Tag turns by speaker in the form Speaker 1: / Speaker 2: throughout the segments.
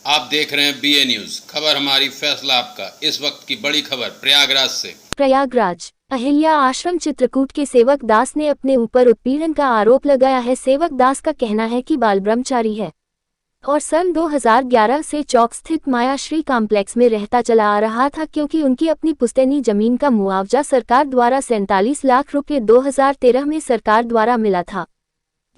Speaker 1: आप देख रहे हैं बीए न्यूज। खबर हमारी, फैसला आपका। इस वक्त की बड़ी खबर प्रयागराज से।
Speaker 2: प्रयागराज अहिल्या आश्रम चित्रकूट के सेवक दास ने अपने ऊपर उत्पीड़न का आरोप लगाया है। सेवक दास का कहना है कि बाल ब्रह्मचारी है और सन 2011 से चौक स्थित मायाश्री कॉम्प्लेक्स में रहता चला आ रहा था, क्योंकि उनकी अपनी पुश्तैनी जमीन का मुआवजा सरकार द्वारा 47 लाख रुपये 2013 में सरकार द्वारा मिला था,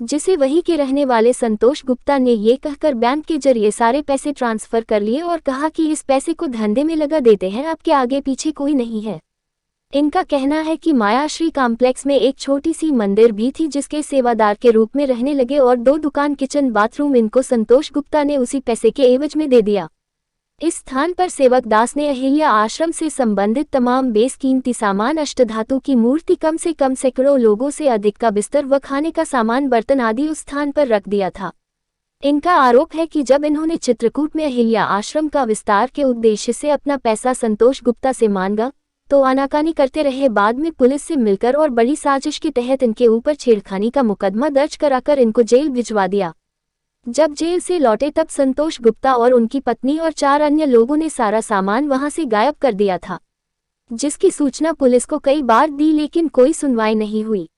Speaker 2: जिसे वहीं के रहने वाले संतोष गुप्ता ने ये कहकर बैंक के जरिए सारे पैसे ट्रांसफर कर लिए और कहा कि इस पैसे को धंधे में लगा देते हैं, आपके आगे पीछे कोई नहीं है। इनका कहना है कि मायाश्री कॉम्प्लेक्स में एक छोटी सी मंदिर भी थी, जिसके सेवादार के रूप में रहने लगे और 2 दुकान, किचन, बाथरूम इनको संतोष गुप्ता ने उसी पैसे के एवज में दे दिया। इस स्थान पर सेवक दास ने अहिल्या आश्रम से संबंधित तमाम बेसकीमती सामान, अष्टधातु की मूर्ति, कम से कम सैकड़ों लोगों से अधिक का बिस्तर व खाने का सामान, बर्तन आदि उस स्थान पर रख दिया था। इनका आरोप है कि जब इन्होंने चित्रकूट में अहिल्या आश्रम का विस्तार के उद्देश्य से अपना पैसा संतोष गुप्ता से मांगा तो आनाकानी करते रहे। बाद में पुलिस से मिलकर और बड़ी साजिश के तहत इनके ऊपर छेड़खानी का मुकदमा दर्ज कराकर इनको जेल भिजवा दिया। जब जेल से लौटे तब संतोष गुप्ता और उनकी पत्नी और 4 अन्य लोगों ने सारा सामान वहां से गायब कर दिया था, जिसकी सूचना पुलिस को कई बार दी लेकिन कोई सुनवाई नहीं हुई,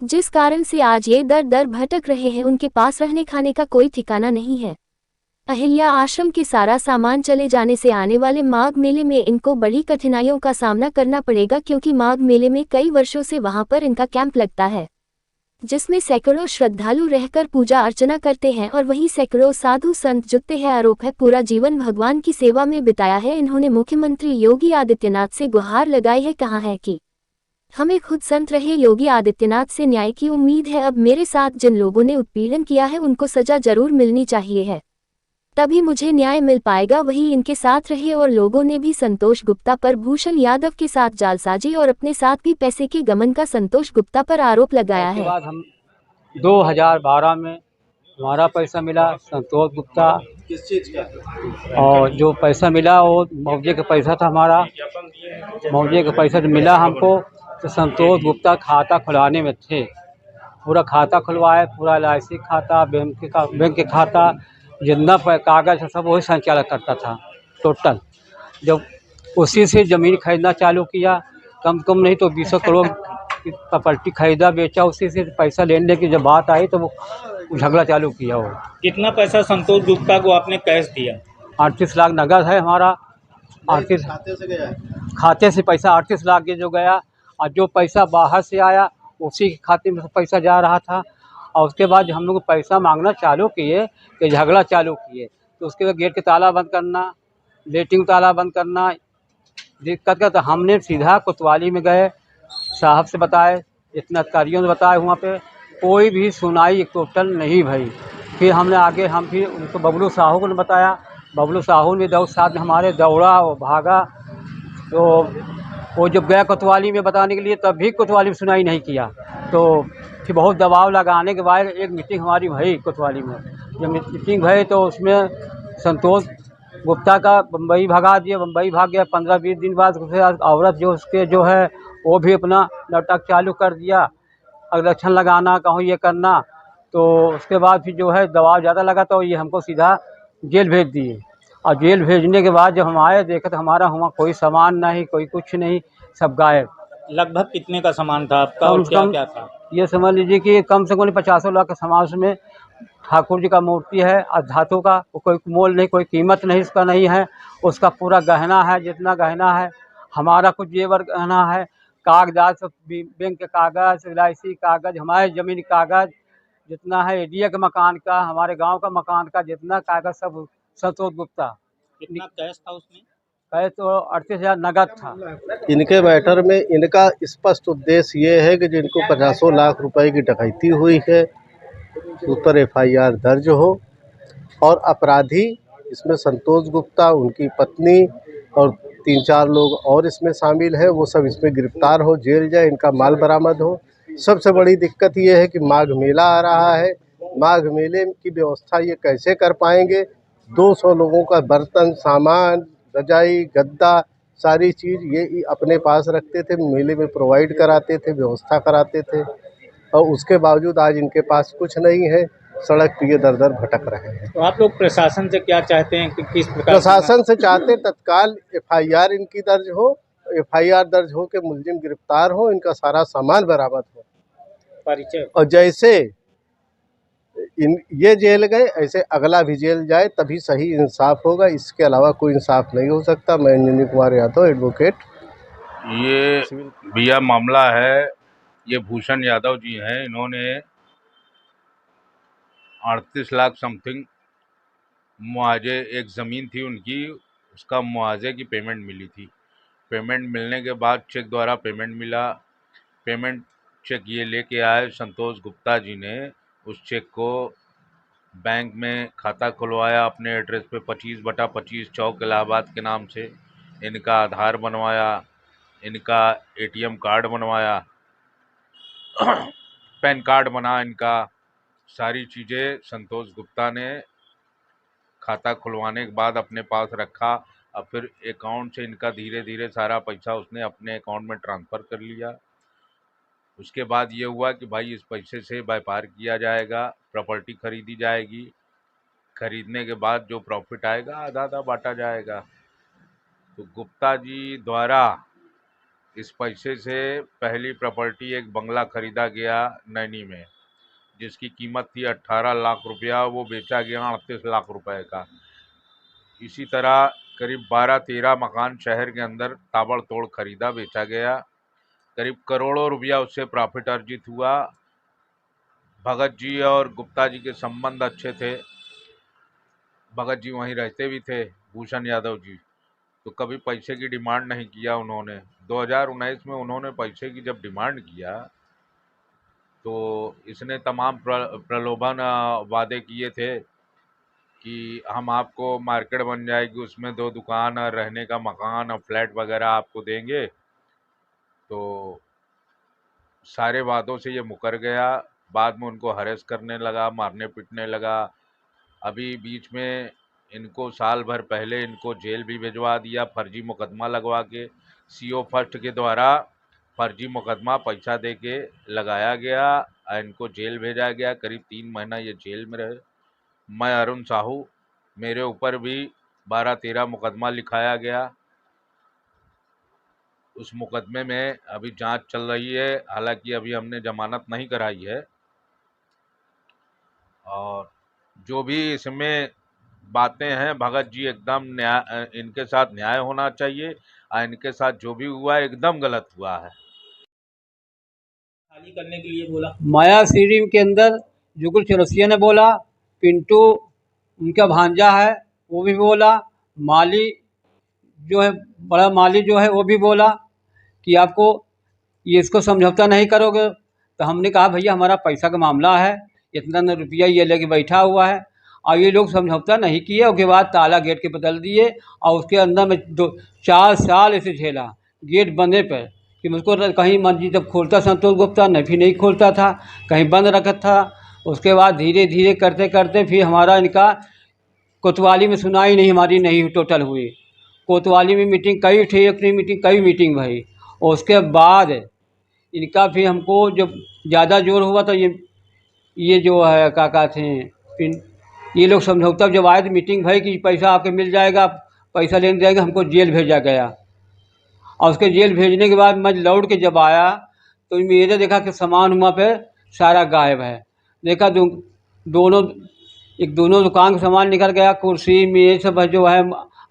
Speaker 2: जिस कारण से आज ये दर दर भटक रहे हैं। उनके पास रहने खाने का कोई ठिकाना नहीं है। अहिल्या आश्रम के सारा सामान चले जाने से आने वाले माघ मेले में इनको बड़ी कठिनाइयों का सामना करना पड़ेगा, क्योंकि माघ मेले में कई वर्षों से वहां पर इनका कैंप लगता है, जिसमें सैकड़ों श्रद्धालु रहकर पूजा अर्चना करते हैं और वहीं सैकड़ों साधु संत जुटते हैं। आरोप है पूरा जीवन भगवान की सेवा में बिताया है। इन्होंने मुख्यमंत्री योगी आदित्यनाथ से गुहार लगाई है, कहा है कि हमें खुद संत रहे योगी आदित्यनाथ से न्याय की उम्मीद है। अब मेरे साथ जिन लोगों ने उत्पीड़न किया है उनको सजा जरूर मिलनी चाहिए है, तभी मुझे न्याय मिल पाएगा। वही इनके साथ रहे और लोगों ने भी संतोष गुप्ता पर भूषण यादव के साथ जालसाजी और अपने साथ भी पैसे के गमन का संतोष गुप्ता पर आरोप लगाया है।
Speaker 3: बाद हम 2012 में हमारा पैसा मिला संतोष गुप्ता,
Speaker 4: किस चीज का?
Speaker 3: और जो पैसा मिला वो मुआवजे का पैसा था हमारा। मुआवजे का पैसा जो मिला हमको, तो संतोष गुप्ता खाता खुलवाने में थे। पूरा खाता खुलवाए, पूरा LIC खाता, बैंक के खाता, जितना कागज है सब वही संचालक करता था टोटल। जब उसी से ज़मीन खरीदना चालू किया, कम कम नहीं तो 20 करोड़ की प्रॉपर्टी खरीदा बेचा, उसी से पैसा लेने की जब बात आई तो वो झगड़ा चालू किया। वो
Speaker 4: कितना पैसा संतोष गुप्ता को आपने कैश दिया?
Speaker 3: 38 लाख नगद है हमारा। 38 खाते से पैसा 38 लाख के जो गया, और जो पैसा बाहर से आया उसी के खाते में से पैसा जा रहा था। और उसके बाद जब हम लोग पैसा मांगना चालू किए कि झगड़ा चालू किए, तो उसके बाद गेट के ताला बंद करना, लेटिंग ताला बंद करना, दिक्कत का। तो हमने सीधा कोतवाली में गए, साहब से बताए, इतना अधिकारियों ने बताया, वहाँ पे कोई भी सुनाई टोटल नहीं भई। फिर हमने आगे फिर उनको बबलू साहू को बताया, बबलू साहू ने साथ में हमारे दौड़ा, वो भागा। तो वो जब गया कोतवाली में बताने के लिए, तब भी कोतवाली में सुनाई नहीं किया। तो फिर बहुत दबाव लगाने के बाद एक मीटिंग हमारी भई कोतवाली में। जब मीटिंग भई तो उसमें संतोष गुप्ता का बम्बई भगा दिया, बम्बई भाग गया। 15-20 दिन बाद उसके औरत जो उसके जो है वो भी अपना नाटक चालू कर दिया, इलेक्शन लगाना, कहूँ ये करना। तो उसके बाद फिर जो है दबाव ज़्यादा लगा तो ये हमको सीधा जेल भेज दिए। और जेल भेजने के बाद जब हम आए, देखे तो हमारा वहाँ कोई सामान नहीं, कोई कुछ नहीं, सब गायब।
Speaker 4: लगभग कितने का सामान था आपका और क्या क्या था?
Speaker 3: ये समझ लीजिए कि कम से कम 50 लाख का सामान, उसमें ठाकुर जी का मूर्ति है और धातु का, कोई मोल नहीं, कोई कीमत नहीं इसका नहीं है। उसका पूरा गहना है, जितना गहना है, हमारा कुछ जेवर गहना है, कागजात सब, बैंक के कागज, LIC कागज, हमारे ज़मीन कागज जितना है, एरिया के मकान का, हमारे गांव का मकान का जितना कागज, सब संतोष गुप्ता।
Speaker 4: कितना कैश था उसमें?
Speaker 3: कैश तो 38,000 नगद था।
Speaker 5: इनके मैटर में इनका स्पष्ट उद्देश्य ये है कि जिनको 50 लाख रुपए की डकैती हुई है उस पर FIR दर्ज हो, और अपराधी इसमें संतोष गुप्ता, उनकी पत्नी और 3-4 लोग और इसमें शामिल है, वो सब इसमें गिरफ्तार हो, जेल जाए, इनका माल बरामद हो। सबसे बड़ी दिक्कत ये है कि माघ मेला आ रहा है, माघ मेले की व्यवस्था ये कैसे कर पाएंगे? 200 लोगों का बर्तन, सामान, रजाई, गद्दा, सारी चीज़ ये अपने पास रखते थे, मेले में प्रोवाइड कराते थे, व्यवस्था कराते थे, और उसके बावजूद आज इनके पास कुछ नहीं है। सड़क पे ये दर दर भटक रहे हैं।
Speaker 4: तो आप लोग प्रशासन से क्या चाहते हैं कि किस प्रकार
Speaker 5: प्रशासन से चाहते तत्काल एफआईआर इनकी दर्ज हो, एफआईआर दर्ज हो के मुलजिम गिरफ्तार हो, इनका सारा सामान बरामद हो,
Speaker 4: परिचय?
Speaker 5: और जैसे ये जेल गए ऐसे अगला भी जेल जाए, तभी सही इंसाफ होगा। इसके अलावा कोई इंसाफ नहीं हो सकता। मैं इंजीनियर कुमार यादव, एडवोकेट।
Speaker 6: ये भैया मामला है, ये भूषण यादव जी हैं। इन्होंने 38 लाख समथिंग मुआवजे, एक ज़मीन थी उनकी, उसका मुआवजे की पेमेंट मिली थी। पेमेंट मिलने के बाद चेक द्वारा पेमेंट मिला। पेमेंट चेक ये लेके आए संतोष गुप्ता जी ने। उस चेक को बैंक में खाता खुलवाया अपने एड्रेस पे 25/25 चौक इलाहाबाद के नाम से। इनका आधार बनवाया, इनका एटीएम कार्ड बनवाया, पैन कार्ड बना इनका। सारी चीज़ें संतोष गुप्ता ने खाता खुलवाने के बाद अपने पास रखा। अब फिर अकाउंट से इनका धीरे धीरे सारा पैसा उसने अपने अकाउंट में ट्रांसफ़र कर लिया। उसके बाद ये हुआ कि भाई इस पैसे से व्यापार किया जाएगा, प्रॉपर्टी खरीदी जाएगी, खरीदने के बाद जो प्रॉफिट आएगा आधा आधा बांटा जाएगा। तो गुप्ता जी द्वारा इस पैसे से पहली प्रॉपर्टी एक बंगला खरीदा गया नैनी में, जिसकी कीमत थी 18 लाख रुपया, वो बेचा गया 38 लाख रुपए का। इसी तरह करीब 12-13 मकान शहर के अंदर ताबड़तोड़ खरीदा बेचा गया। करीब करोड़ों रुपया उससे प्रॉफिट अर्जित हुआ। भगत जी और गुप्ता जी के संबंध अच्छे थे। भगत जी वहीं रहते भी थे, भूषण यादव जी, तो कभी पैसे की डिमांड नहीं किया उन्होंने। 2019 में उन्होंने पैसे की जब डिमांड किया तो इसने तमाम प्रलोभन वादे किए थे कि हम आपको मार्केट बन जाएगी, उसमें 2 दुकान और रहने का मकान और फ्लैट वगैरह आपको देंगे। तो सारे वादों से ये मुकर गया। बाद में उनको हरेस करने लगा, मारने पीटने लगा। अभी बीच में इनको साल भर पहले इनको जेल भी भिजवा दिया, फर्जी मुकदमा लगवा के। सीओ फर्स्ट के द्वारा फर्जी मुकदमा पैसा दे के लगाया गया और इनको जेल भेजा गया। करीब 3 महीना ये जेल में रहे। मैं अरुण साहू, मेरे ऊपर भी 12-13 मुकदमा लिखाया गया। उस मुकदमे में अभी जांच चल रही है, हालांकि अभी हमने जमानत नहीं कराई है। और जो भी इसमें बातें हैं, भगत जी एकदम न्याय, इनके साथ न्याय होना चाहिए और इनके साथ जो भी हुआ है एकदम गलत हुआ है।
Speaker 4: खाली करने के लिए बोला?
Speaker 3: माया सीरी के अंदर जुगुल चौरसिया ने बोला, पिंटू उनका भांजा है वो भी बोला, माली जो है बड़ा माली जो है वो भी बोला कि आपको ये इसको समझौता नहीं करोगे। तो हमने कहा भैया हमारा पैसा का मामला है, इतना न रुपया ये लेके बैठा हुआ है। और ये लोग समझौता नहीं किए, उसके बाद ताला गेट के बदल दिए और उसके अंदर में 4 साल ऐसे झेला गेट बंदे पर कि मुझको कहीं मर्जी जब खोलता संतोष गुप्ता नहीं खोलता था, कहीं बंद रखा था। उसके बाद धीरे धीरे करते करते फिर हमारा इनका कोतवाली में सुनाई नहीं हमारी नहीं टोटल हुई। कोतवाली में मीटिंग कई थी, अपनी मीटिंग कई मीटिंग भाई। और उसके बाद इनका फिर हमको जब ज़्यादा जोर हुआ तो ये जो है क्या कहते हैं, फिर ये लोग समझौता जब आए तो मीटिंग भाई कि पैसा आपके मिल जाएगा, पैसा लेने जाएगा। हमको जेल भेजा गया और उसके जेल भेजने के बाद मैं लौट के जब आया तो मेरे देखा कि सामान वहाँ पे सारा गायब है। देखा दोनों दुकान का सामान निकल गया, कुर्सी मेज सब जो है,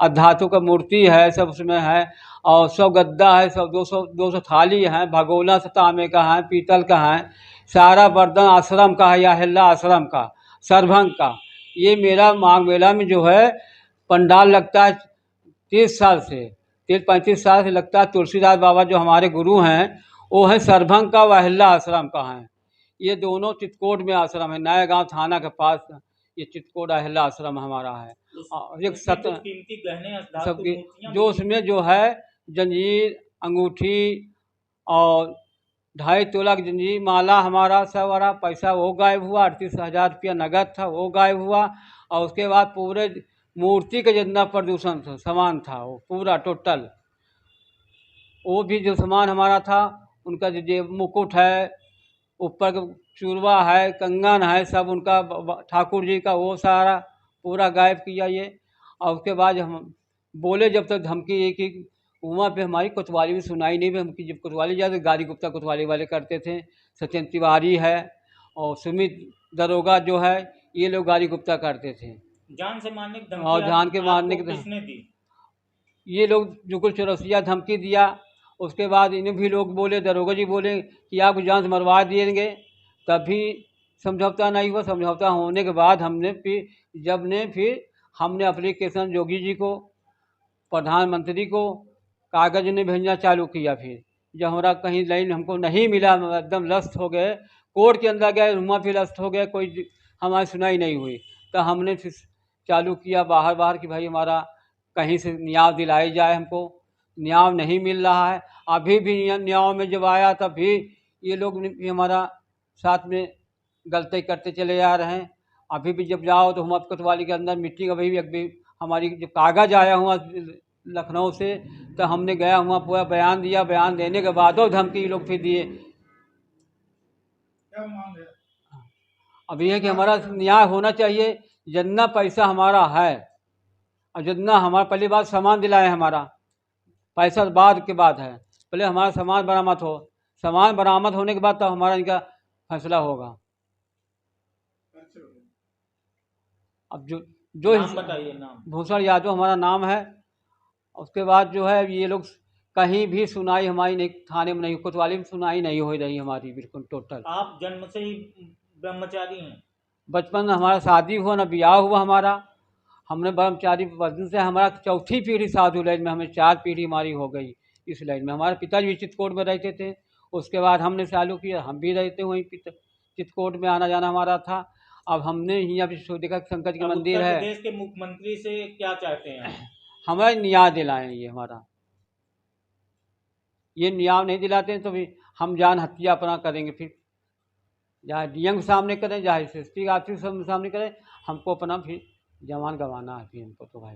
Speaker 3: धातु का मूर्ति है सब उसमें है, और 100 गद्दा है, सब 200 थाली है, भगोना से तांबे का है, पीतल का है, सारा बर्तन आश्रम का है या हिल्ला आश्रम का, सरभंग का। ये मेरा माघ मेला में जो है पंडाल लगता है 30 साल से, 35 साल से लगता है। तुलसीदास बाबा जो हमारे गुरु हैं वो है सरभंग का, वहिल्ला आश्रम का है। ये दोनों चितकोट में आश्रम है, नया गांव थाना के पास ये चितकोट अहिल्ला आश्रम हमारा है। और एक
Speaker 4: कीमती गहने
Speaker 3: सबकी जो उसमें जो है जंजीर, अंगूठी और 2.5 तोला की जंजीर, माला, हमारा सब वाला पैसा वो गायब हुआ। 38,000 रुपया नगद था वो गायब हुआ। और उसके बाद पूरे मूर्ति का जितना प्रदूषण था सामान था वो पूरा टोटल, वो भी जो सामान हमारा था, उनका जो मुकुट है, ऊपर का चूरवा है, कंगन है, सब उनका ठाकुर जी का वो सारा पूरा गायब किया ये। और उसके बाद हम बोले जब तक धमकी ये कि वहाँ पे हमारी कोतवाली भी सुनाई नहीं। भी हमकी जब कोतवाली जाते गाड़ी गुप्ता कोतवाली वाले करते थे, सत्येंद्र तिवारी है और सुमित दरोगा जो है, ये लोग गाड़ी गुप्ता करते थे।
Speaker 4: जान से मारने की धमकी
Speaker 3: और जान के मारने
Speaker 4: आपको
Speaker 3: की
Speaker 4: किसने दी?
Speaker 3: ये लोग जुगुल चौरसिया धमकी दिया। उसके बाद इन्हें भी लोग बोले, दरोगा जी बोले कि आपको जान से मरवा देंगे। तभी समझौता नहीं हुआ। समझौता होने के बाद फिर हमने एप्लीकेशन योगी जी को, प्रधानमंत्री को कागज ने भेजना चालू किया। फिर जब हमारा कहीं लाइन हमको नहीं मिला, एकदम लस्त हो गए, कोर्ट के अंदर गए, वहाँ फिर लस्त हो गए, कोई हमारी सुनाई नहीं हुई। तो हमने फिर चालू किया बाहर कि भाई हमारा कहीं से न्याय दिलाई जाए। हमको न्याय नहीं मिल रहा है। अभी भी न्याय में जब आया तब भी ये लोग भी हमारा साथ में गलती करते चले जा रहे हैं। अभी भी जब जाओ तो हम कोतवाली के अंदर मीटिंग अभी भी हमारी जब कागज आया हुआ लखनऊ से, तो हमने गया हुआ पूरा बयान दिया। बयान देने के बाद और धमकी ये लोग फिर दिए। अब ये है कि हमारा न्याय होना चाहिए। जितना पैसा हमारा है और जितना हमारा, पहली बात सामान दिलाए, हमारा पैसा बाद के बाद है, पहले हमारा सामान बरामद हो। सामान बरामद होने के बाद तब हमारा इनका फैसला होगा। अब जो
Speaker 4: नाम बताइए, नाम।
Speaker 3: भूषण यादव हमारा नाम है। उसके बाद जो है ये लोग कहीं भी सुनाई हमारी नहीं, थाने में नहीं, कोतवाली में सुनाई नहीं हो रही हमारी बिल्कुल टोटल।
Speaker 4: आप जन्म से ही ब्रह्मचारी हैं?
Speaker 3: बचपन में हमारा शादी हुआ ना ब्याह हुआ हमारा। हमने ब्रह्मचारी बचपन से, हमारा चौथी पीढ़ी साधु लाइन में, हमें 4 पीढ़ी हमारी हो गई इस लाइन में। हमारे पिताजी भी चित्रकूट में रहते थे। उसके बाद हमने चालू किया, हम भी रहते वहीं चित्रकूट में आना जाना हमारा था। अब हमने यहाँ पे देखा शंकर जी का मंदिर है।
Speaker 4: उत्तर प्रदेश के मुख्यमंत्री से क्या चाहते हैं?
Speaker 3: हमें न्याय दिलाएं। ये हमारा ये न्याय नहीं दिलाते हैं तो भी हम जान हत्या अपना करेंगे। फिर चाहे डीएम के सामने करें, चाहे एसएसपी ऑफिस के सामने करें, हमको अपना फिर जवान गंवाना है फिर हमको तो भाई।